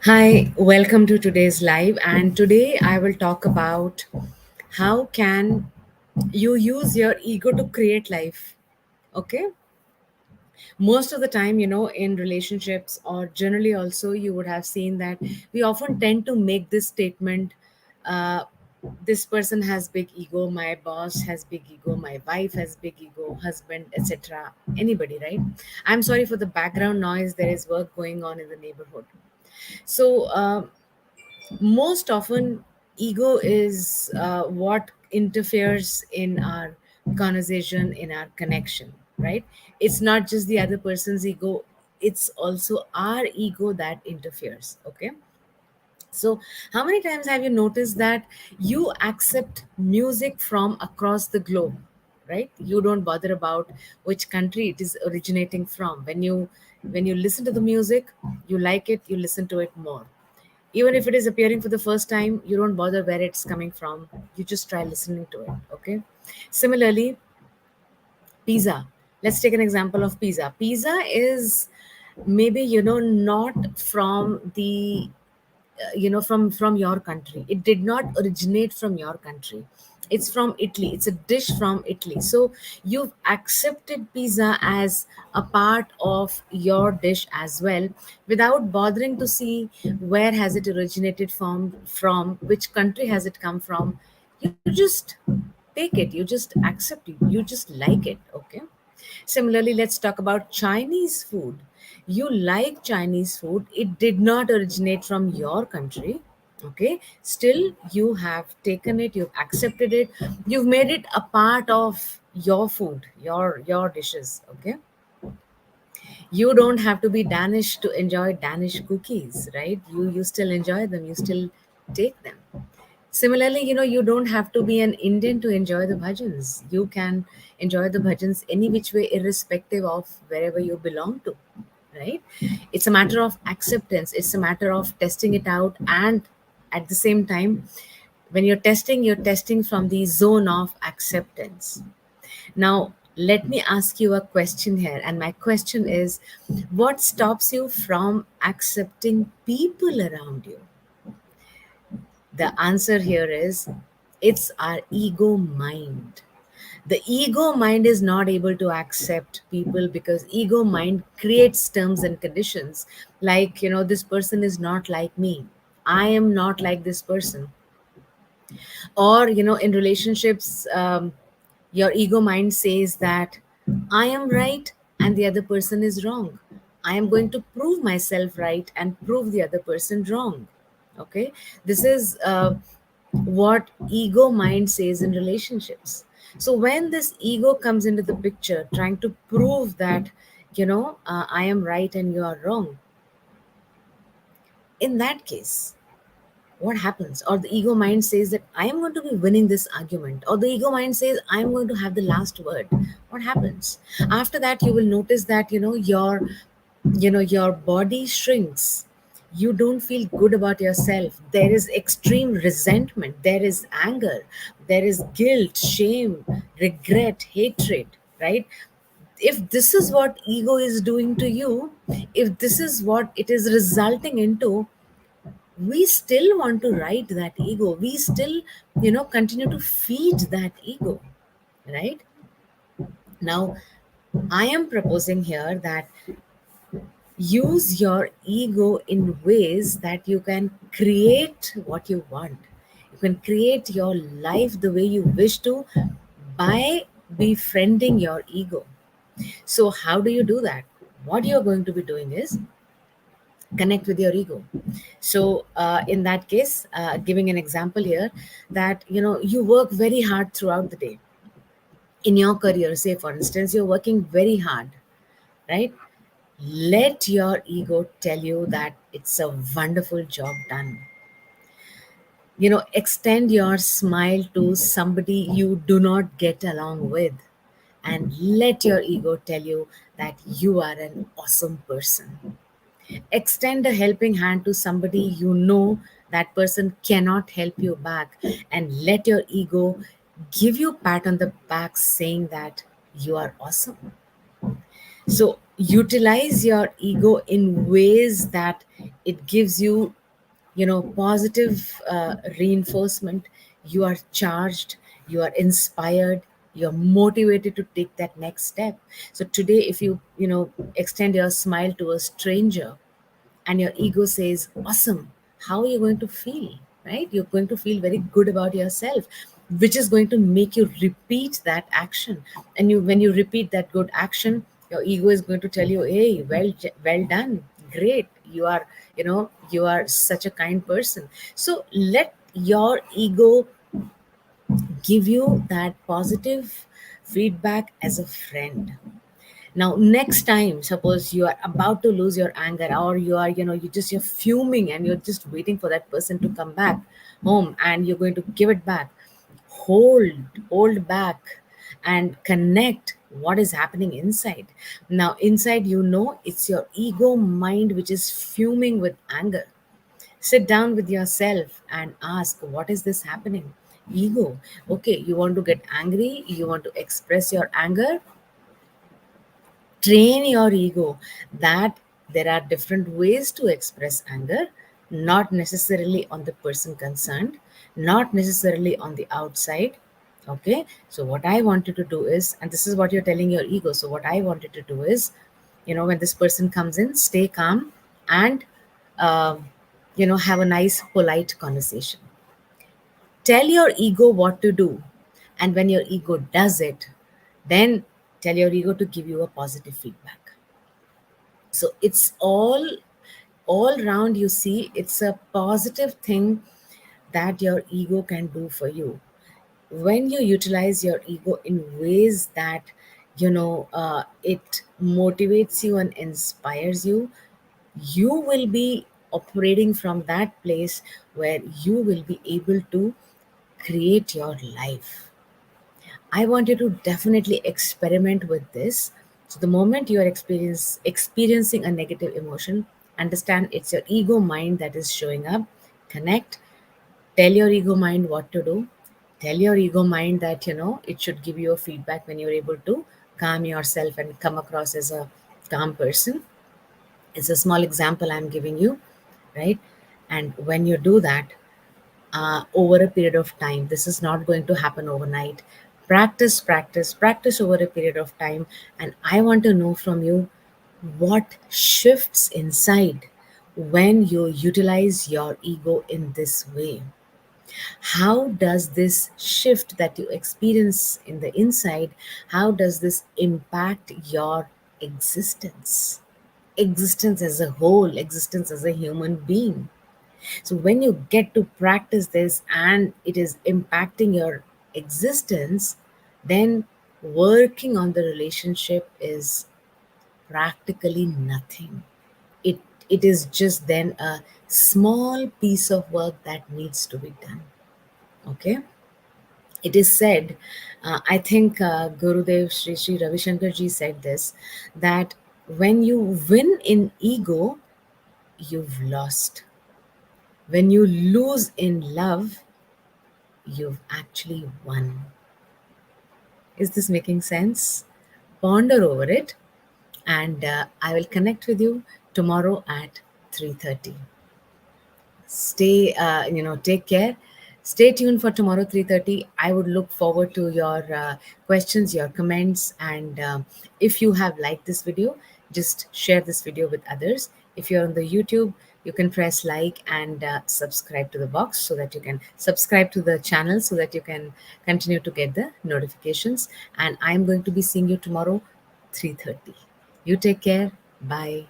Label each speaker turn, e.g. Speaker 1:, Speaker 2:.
Speaker 1: Hi, welcome to today's live. And today I will talk about how can you use your ego to create life. Okay? Most of the time, in relationships or generally also, you would have seen that we often tend to make this statement, uh, this person has big ego, my boss has big ego, my wife has big ego, husband, etc. Anybody, right? I'm sorry for the background noise. There is work going on in the neighborhood. So, most often ego is what interferes in our conversation, in our connection, right? It's not just the other person's ego, it's also our ego that interferes. Okay, so how many times have you noticed that you accept music from across the globe, right? You don't bother about which country it is originating from. When you listen to the music, you like it, you listen to it more. Even if it is appearing for the first time, you don't bother where it's coming from, you just try listening to it. Okay, similarly, pizza. Let's take an example of pizza. Pizza is maybe not from the from your country. It did not originate from your country. It's from Italy. It's a dish from Italy. So you've accepted pizza as a part of your dish as well, without bothering to see where has it originated from which country has it come from. You just take it, you just accept it, you just like it. Okay, similarly, let's talk about Chinese food. You like Chinese food, it did not originate from your country. Okay, still you have taken it, you've accepted it, you've made it a part of your food, your dishes. Okay, you don't have to be Danish to enjoy Danish cookies, right? You still enjoy them, you still take them. Similarly, you don't have to be an Indian to enjoy the bhajans. You can enjoy the bhajans any which way, irrespective of wherever you belong to, right? It's a matter of acceptance, it's a matter of testing it out. And at the same time, when you're testing from the zone of acceptance. Now, let me ask you a question here. And my question is, what stops you from accepting people around you? The answer here is, it's our ego mind. The ego mind is not able to accept people because ego mind creates terms and conditions, like, this person is not like me, I am not like this person. Or, in relationships, your ego mind says that I am right and the other person is wrong. I am going to prove myself right and prove the other person wrong. Okay, this is what ego mind says in relationships. So when this ego comes into the picture, trying to prove that, I am right and you are wrong, in that case, what happens? Or the ego mind says that I am going to be winning this argument, or the ego mind says I am going to have the last word. What happens after that? You will notice that, your body shrinks. You don't feel good about yourself. There is extreme resentment, there is anger, there is guilt, shame, regret, hatred, right? If this is what ego is doing to you, if this is what it is resulting into, we still want to ride that ego, we still continue to feed that ego, right? Now, I am proposing here that use your ego in ways that you can create what you want. You can create your life the way you wish to by befriending your ego. So how do you do that? What you're going to be doing is connect with your ego. So in that case, giving an example here, that you work very hard throughout the day in your career. Say for instance, you're working very hard, right? Let your ego tell you that it's a wonderful job done. Extend your smile to somebody you do not get along with, and let your ego tell you that you are an awesome person. Extend a helping hand to somebody you know that person cannot help you back, and let your ego give you a pat on the back saying that you are awesome. So utilize your ego in ways that it gives you, positive reinforcement. You are charged, you are inspired, you're motivated to take that next step. So today, if you extend your smile to a stranger and your ego says, awesome, how are you going to feel? Right, you're going to feel very good about yourself, which is going to make you repeat that action. And when you repeat that good action, your ego is going to tell you, hey, well done, great, you are such a kind person. So let your ego give you that positive feedback as a friend. Now, next time, suppose you are about to lose your anger, or you're fuming and you're just waiting for that person to come back home and you're going to give it back. Hold back and connect what is happening inside. Now, inside, it's your ego mind which is fuming with anger. Sit down with yourself and ask, what is this happening? Ego. Okay, you want to get angry, you want to express your anger. Train your ego that there are different ways to express anger, not necessarily on the person concerned, not necessarily on the outside. Okay, so what I wanted to do is, and this is what you're telling your ego, so what I wanted to do is, when this person comes in, stay calm and have a nice polite conversation. Tell your ego what to do, and when your ego does it, then tell your ego to give you a positive feedback. So it's all round, you see, it's a positive thing that your ego can do for you. When you utilize your ego in ways that it motivates you and inspires you, you will be operating from that place where you will be able to create your life. I want you to definitely experiment with this. So the moment you are experiencing a negative emotion, understand it's your ego mind that is showing up. Connect. Tell your ego mind what to do. Tell your ego mind that it should give you a feedback when you're able to calm yourself and come across as a calm person. It's a small example I'm giving you, right? And when you do that, over a period of time. This is not going to happen overnight. Practice, practice, practice over a period of time. And I want to know from you what shifts inside when you utilize your ego in this way. How does this shift that you experience in the inside, how does this impact your existence? Existence as a whole, existence as a human being. So when you get to practice this and it is impacting your existence, then working on the relationship is practically nothing. It it is just then a small piece of work that needs to be done. Okay. It is said, I think Gurudev Sri Ravi Shankar ji said this, that when you win in ego, you've lost. When you lose in love, you've actually won. Is this making sense? Ponder over it, and I will connect with you tomorrow at 3:30. Take care. Stay tuned for tomorrow 3:30. I would look forward to your questions, your comments, and if you have liked this video, just share this video with others. If you're on the YouTube, you can press like and subscribe to the box so that you can subscribe to the channel so that you can continue to get the notifications. And I'm going to be seeing you tomorrow 3:30. You take care. Bye.